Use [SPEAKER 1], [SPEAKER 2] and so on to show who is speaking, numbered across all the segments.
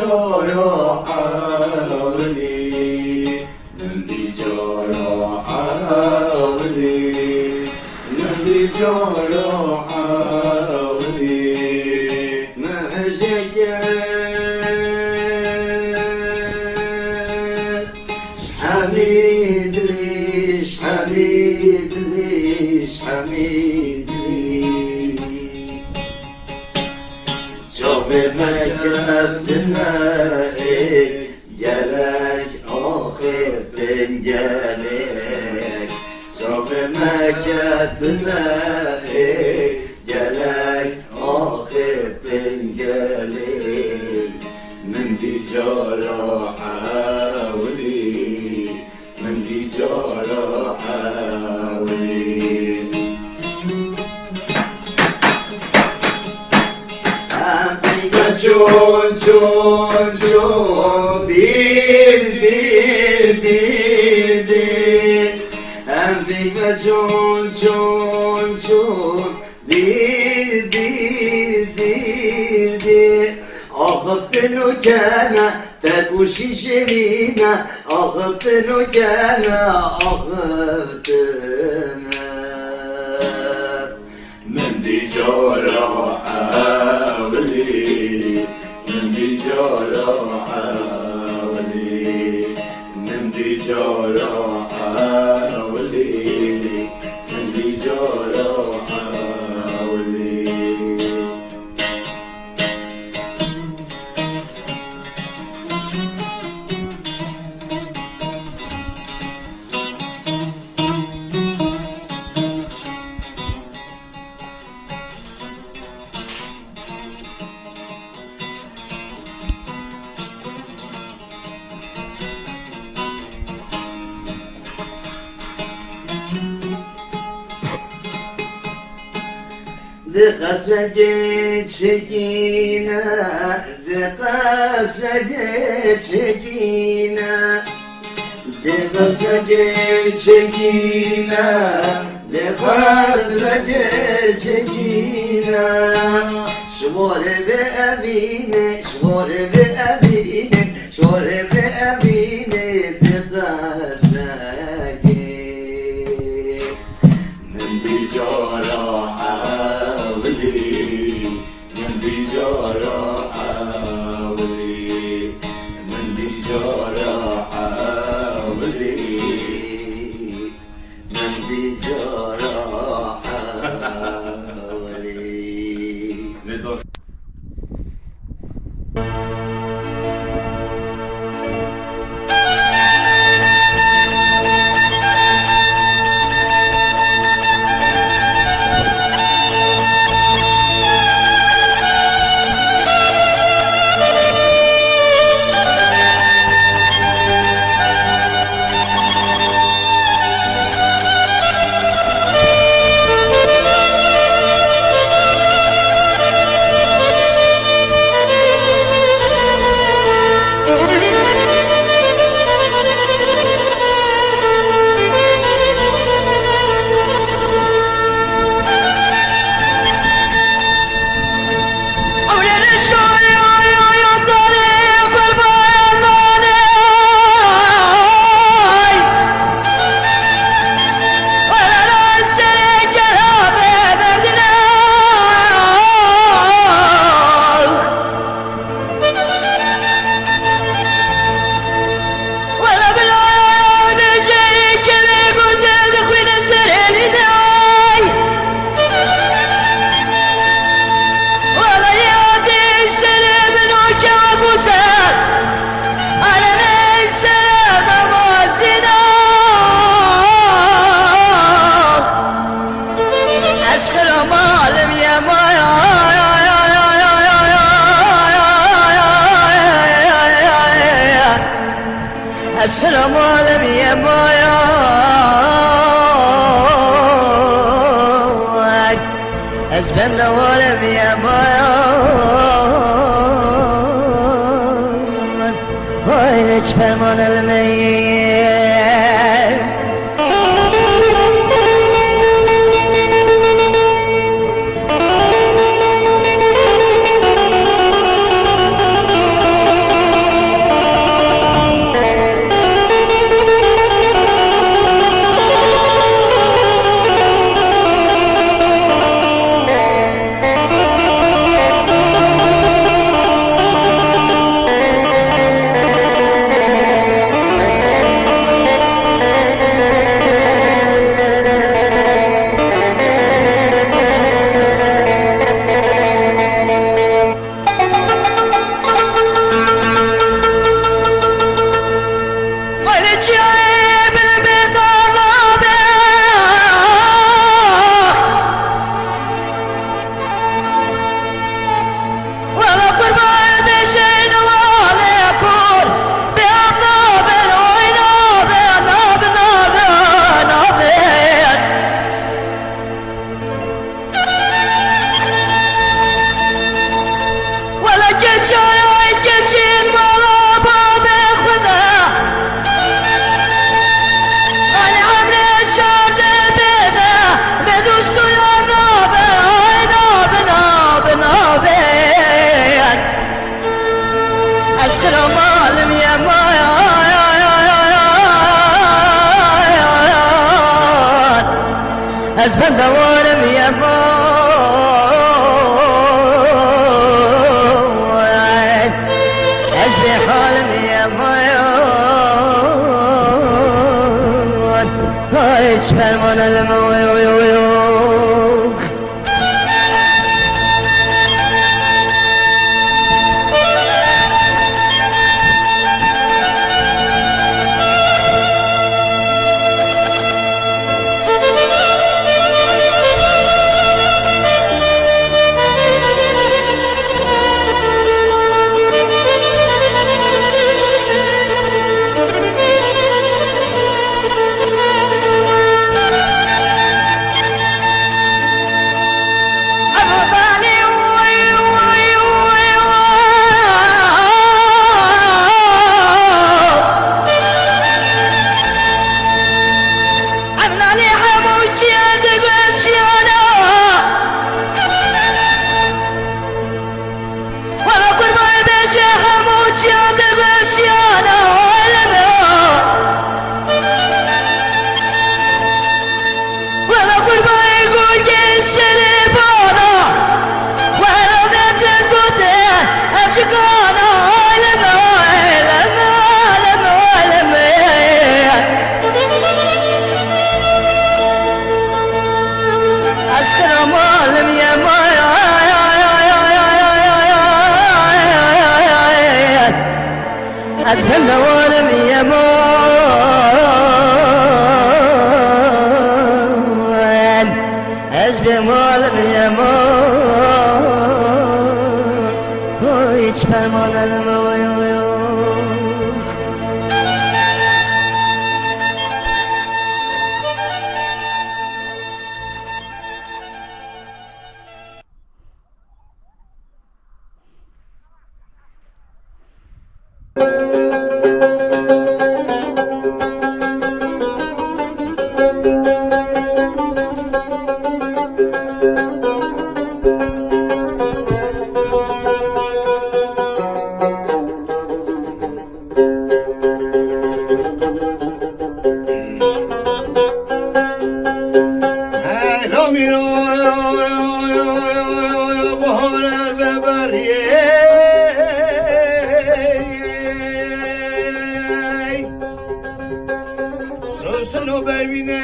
[SPEAKER 1] جارا حاولي نندي جارا حاولي نندي جارا حاولي مهجك حميد ليش حميد ليش حميد ليش شوف مكتنا جلك آخر تنجلك شوف مكتنا جلك آخر تنجلك من دي جارا حاولي من دي جارا حاولي چون چون چون دیر دیر دیر دیر هم بگو چون چون چون دیر دیر دیر دیر آخفتنو کنه تکوشی شرینه آخفتنو کنه آخفتنه من دی جارا حاولي من دي جارا حاولي من دي جارا حاولي من دي جارا حاولي دقسة شكينة دقسة شكينة دقسة شكينة دقسة شكينة شمور بأبيني شمور بأبيني شمور بأبيني دقسة من دي جارا من دي جارا حاولي من دي جارا حاولي من دي جارا حاولي
[SPEAKER 2] السلام عليكم يا بايا أزبن دوالم يا بايا بايلج فرمان الميت عشقنا مالم يا مايان از بندوارم يا مايان از بحالم يا مايان هايش فرمان المويويويو از بندوارم يا مان از بمالم يا مان هیچ فرمان المویویو
[SPEAKER 1] سلو ببینه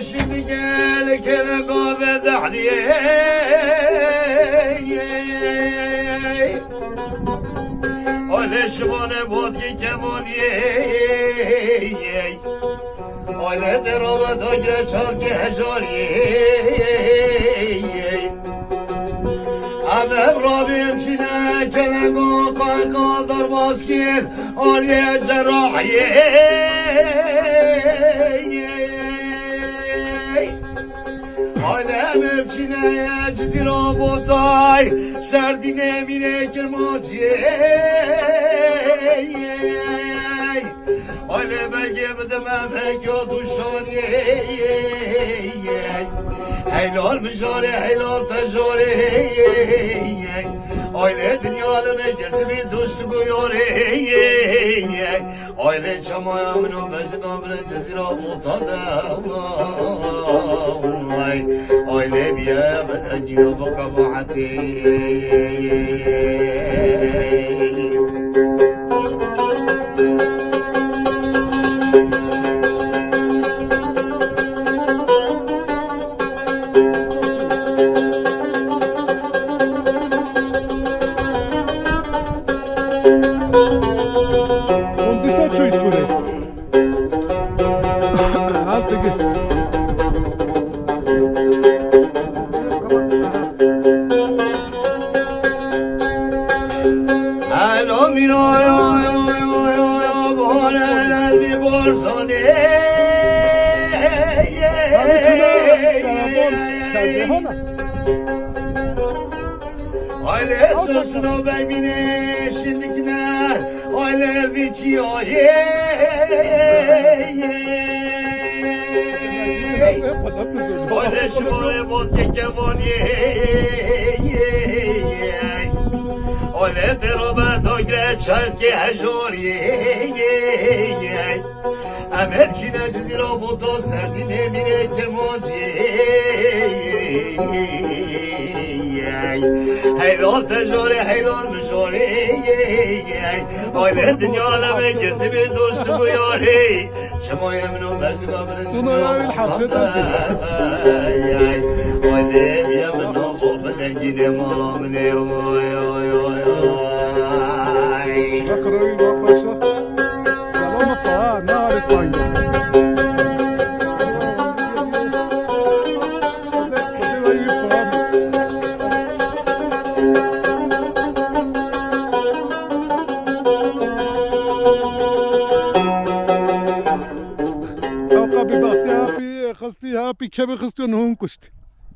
[SPEAKER 1] شدیگل که نگاه دحلیه آله شبانه بودگی کمانیه آله درابت آگره چاکی هجاریه امم را بیمچینه که نگاه کار در باسکید آلیه جراحیه آدم بچینه چیزی را بوتای سردی نمینه کرماتیه آله بگه بدم بگه دوشانیه هیلال مجاره هیلال تجاره آیله دنیا لمه گردمی دوست گویاره آیله چمایا منو بزنم بره جزیرا بوتاده آیله بیا بدنجی رو بقباعتی Aile sırtına beymine şimdikine aile viçiyoye Aile şivare vodke kevaniye Aile derobe dogre چرکی هجوری امر چینه جزیرا بودا سردی نمیره کرمانجی حیران تجاری حیران مجاری آیله دنیا لبه گرده به دوست گویاری شما یمنو بزگا بلنزیزی آیله یمنو خوف دنجینه مالا منه
[SPEAKER 3] بخروی بخوشه سلام فا نهار پایین هاپی که بخستون هون کشت